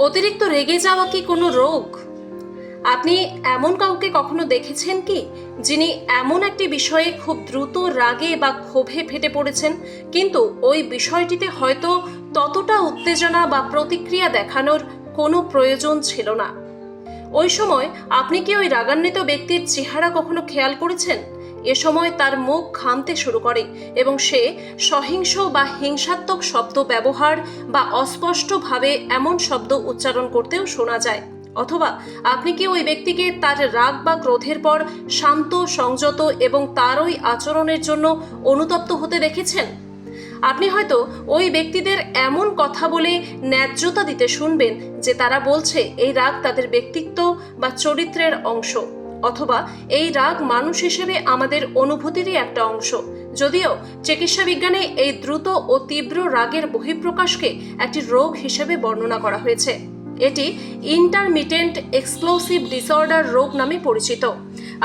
অতিরিক্ত রেগে যাওয়া কি কোনো রোগ? আপনি এমন কাউকে কখনো দেখেছেন কি, যিনি এমন একটি বিষয়ে খুব দ্রুত রাগে বা ক্ষোভে ফেটে পড়েছেন, কিন্তু ওই বিষয়টিতে হয়তো ততটা উত্তেজনা বা প্রতিক্রিয়া দেখানোর কোনো প্রয়োজন ছিল না? ওই সময় আপনি কি ওই রাগান্বিত ব্যক্তির চেহারা কখনো খেয়াল করেছেন? এ সময় তার মুখ ঘামতে শুরু করে এবং সে সহিংস বা হিংসাত্মক শব্দ ব্যবহার বা অস্পষ্টভাবে এমন শব্দ উচ্চারণ করতেও শোনা যায়। অথবা আপনি কি ওই ব্যক্তিকে তার রাগ বা ক্রোধের পর শান্ত, সংযত এবং তার ওই আচরণের জন্য অনুতপ্ত হতে দেখেছেন? আপনি হয়তো ওই ব্যক্তিদের এমন কথা বলে ন্যায্যতা দিতে শুনবেন যে তারা বলছে এই রাগ তাদের ব্যক্তিত্ব বা চরিত্রের অংশ, অথবা এই রাগ মানুষ হিসেবে আমাদের অনুভূতিরই একটা অংশ। যদিও চিকিৎসা বিজ্ঞানে এই দ্রুত ও তীব্র রাগের বহিঃপ্রকাশকে একটি রোগ হিসেবে বর্ণনা করা হয়েছে। এটি ইন্টারমিটেন্ট এক্সপ্লোসিভ ডিসঅর্ডার রোগ নামে পরিচিত।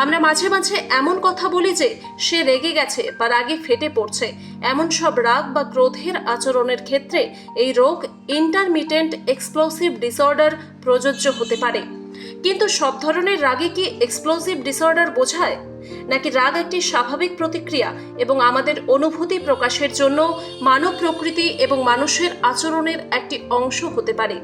আমরা মাঝে মাঝে এমন কথা বলি যে সে রেগে গেছে বা রাগে ফেটে পড়ছে। এমন সব রাগ বা ক্রোধের আচরণের ক্ষেত্রে এই রোগ ইন্টারমিটেন্ট এক্সপ্লোসিভ ডিসঅর্ডার প্রযোজ্য হতে পারে। কিন্তু সব ধরনের রাগে কি এক্সপ্লোসিভ ডিসঅর্ডার বোঝায়? নাকি রাগ একটি স্বাভাবিক প্রতিক্রিয়া এবং আমাদের অনুভূতি প্রকাশের জন্য মানব প্রকৃতি এবং মানুষের আচরণের একটি অংশ হতে পারে?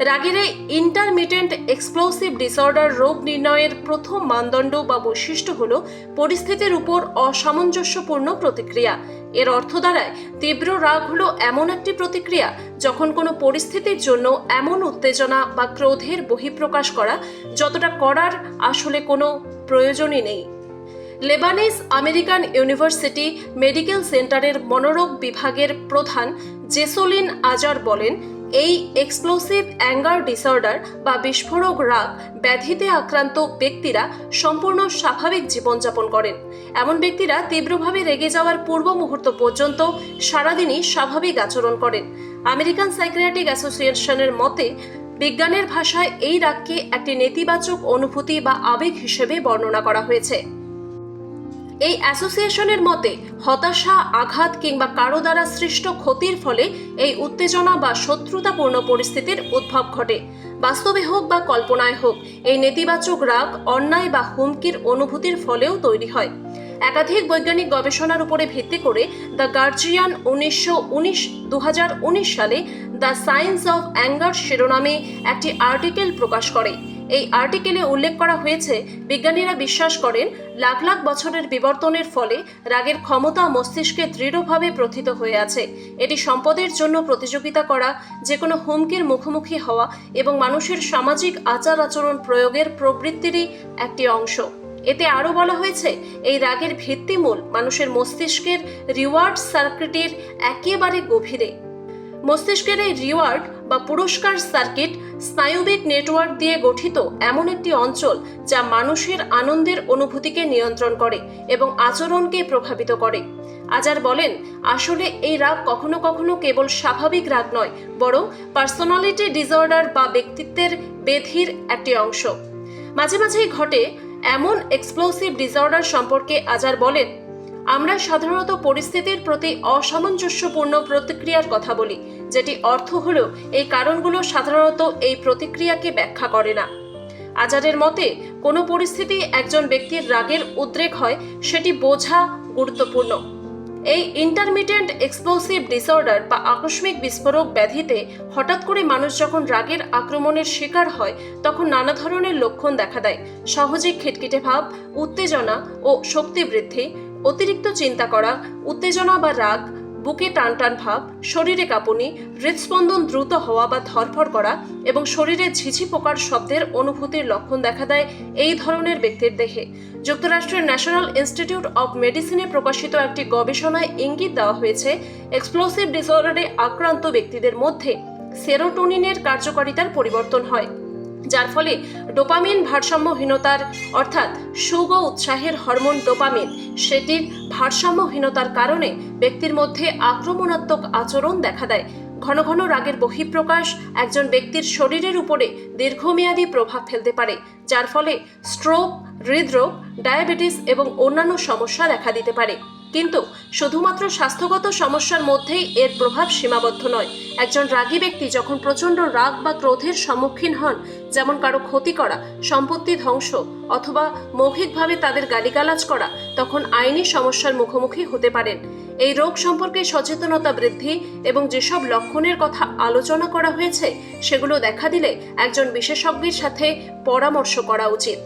রাগের এই ইন্টারমিটেন্ট এক্সপ্লোসিভ ডিসঅর্ডার রোগ নির্ণয়ের প্রথম মানদণ্ড বা বৈশিষ্ট্য হল পরিস্থিতির উপর অসামঞ্জস্যপূর্ণ প্রতিক্রিয়া। এর অর্থ দাঁড়ায়, তীব্র রাগ হলো এমন একটি প্রতিক্রিয়া যখন কোনো পরিস্থিতির জন্য এমন উত্তেজনা বা ক্রোধের বহিঃপ্রকাশ করা যতটা করার আসলে কোনো প্রয়োজনই নেই। লেবানিজ আমেরিকান ইউনিভার্সিটি মেডিকেল সেন্টারের মনোরোগ বিভাগের প্রধান জেসোলিন আজার বলেন, এই এক্সপ্লোসিভ অ্যাঙ্গার ডিসঅর্ডার বা বিস্ফোরক রাগ ব্যাধিতে আক্রান্ত ব্যক্তিরা সম্পূর্ণ স্বাভাবিক জীবনযাপন করেন। এমন ব্যক্তিরা তীব্রভাবে রেগে যাওয়ার পূর্ব মুহূর্ত পর্যন্ত সারাদিনই স্বাভাবিক আচরণ করেন। আমেরিকান সাইকিয়াট্রিক অ্যাসোসিয়েশনের মতে, বিজ্ঞানের ভাষায় এই রাগকে একটি নেতিবাচক অনুভূতি বা আবেগ হিসেবে বর্ণনা করা হয়েছে। এই অ্যাসোসিয়েশনের মতে, হতাশা, আঘাত কিংবা কারো দ্বারা সৃষ্ট ক্ষতির ফলে এই উত্তেজনা বা শত্রুতাপূর্ণ পরিস্থিতির উদ্ভব ঘটে। বাস্তবে হোক বা কল্পনায় হোক, এই নেতিবাচক রাগ অন্যায় বা হুমকির অনুভূতির ফলেও তৈরি হয়। একাধিক বৈজ্ঞানিক গবেষণার উপরে ভিত্তি করে দ্য গার্জিয়ান 2019 সালে দ্য সায়েন্স অফ অ্যাঙ্গার শিরোনামে একটি আর্টিকেল প্রকাশ করে। এই আর্টিকেলে উল্লেখ করা হয়েছে, বিজ্ঞানীরা বিশ্বাস করেন লাখ লাখ বছরের বিবর্তনের ফলে রাগের ক্ষমতা মস্তিষ্কে দৃঢ়ভাবে প্রথিত হয়ে আছে। এটি সম্পদের জন্য প্রতিযোগিতা করা, যে কোনো হুমকির মুখোমুখি হওয়া এবং মানুষের সামাজিক আচার আচরণ প্রয়োগের প্রবৃত্তিরই একটি অংশ। এতে আরও বলা হয়েছে, এই রাগের ভিত্তিমূল মানুষের মস্তিষ্কের রিওয়ার্ড সার্কিটের একেবারে গভীরে। মস্তিষ্কের এই রিওয়ার্ড বা পুরস্কার সার্কিট স্নায়ুবিক নেটওয়ার্ক দিয়ে গঠিত এমন একটি অঞ্চল যা মানুষের আনন্দের অনুভূতিকে নিয়ন্ত্রণ করে এবং আচরণকে প্রভাবিত করে। আজার বলেন, আসলে এই রাগ কখনো কখনো কেবল স্বাভাবিক রাগ নয়, বরং পার্সোনালিটি ডিসঅর্ডার বা ব্যক্তিত্বের ব্যাধির একটি অংশ। মাঝে মাঝেই ঘটে। এমন এক্সপ্লোসিভ ডিসঅর্ডার সম্পর্কে আজার বলেন, আমরা সাধারণত পরিস্থিতির প্রতি অসামঞ্জস্যপূর্ণ প্রতিক্রিয়ার কথা বলি, যেটি অর্থ হলো এই কারণগুলো সাধারণত এই প্রতিক্রিয়াকে ব্যাখ্যা করে না। আজারের মতে, কোনো পরিস্থিতি একজন ব্যক্তির রাগের উদ্রেক হয় সেটি বোঝা গুরুত্বপূর্ণ। এই ইন্টারমিটেন্ট এক্সপ্লোসিভ ডিসঅর্ডার বা আকস্মিক বিস্ফোরক ব্যাধিতে হঠাৎ করে মানুষ যখন রাগের আক্রমণের শিকার হয় তখন নানা ধরনের লক্ষণ দেখা দেয়। সহজে খিটখিটে ভাব, উত্তেজনা ও শক্তি বৃদ্ধি, অতিরিক্ত চিন্তা করা, উত্তেজনা বা রাগ, বুকে টান টান ভাব, শরীরে কাঁপুনি, হৃদস্পন্দন দ্রুত হওয়া বা ধরফর করা এবং শরীরে ঝিঝি পোকার শব্দের অনুভূতির লক্ষণ দেখা দেয় এই ধরনের ব্যক্তির দেহে। যুক্তরাষ্ট্রের ন্যাশনাল ইনস্টিটিউট অব মেডিসিনে প্রকাশিত একটি গবেষণায় ইঙ্গিত দেওয়া হয়েছে, এক্সপ্লোসিভ ডিসঅর্ডারে আক্রান্ত ব্যক্তিদের মধ্যে সেরোটোনিনের কার্যকারিতার পরিবর্তন হয়, যার ফলে ডোপামিন ভারসাম্যহীনতার অর্থাৎ সুখ ও উৎসাহের হরমোন ডোপামিন সেটির ভারসাম্যহীনতার কারণে ব্যক্তির মধ্যে আক্রমণাত্মক আচরণ দেখা দেয়। ঘন ঘন রাগের বহিঃপ্রকাশ একজন ব্যক্তির শরীরের উপরে দীর্ঘমেয়াদী প্রভাব ফেলতে পারে, যার ফলে স্ট্রোক, হৃদরোগ, ডায়াবেটিস এবং অন্যান্য সমস্যা দেখা দিতে পারে। কিন্তু শুধুমাত্র স্বাস্থ্যগত সমস্যার মধ্যেই এর প্রভাব সীমাবদ্ধ নয়। একজন রাগী ব্যক্তি যখন প্রচণ্ড রাগ বা ক্রোধের সম্মুখীন হন, যেমন কারো ক্ষতি করা, সম্পত্তি ধ্বংস অথবা মৌখিকভাবে তাদের গালিগালাজ করা, তখন আইনি সমস্যার মুখোমুখি হতে পারেন। এই রোগ সম্পর্কে সচেতনতা বৃদ্ধি এবং যেসব লক্ষণের কথা আলোচনা করা হয়েছে সেগুলো দেখা দিলে একজন বিশেষজ্ঞের সাথে পরামর্শ করা উচিত।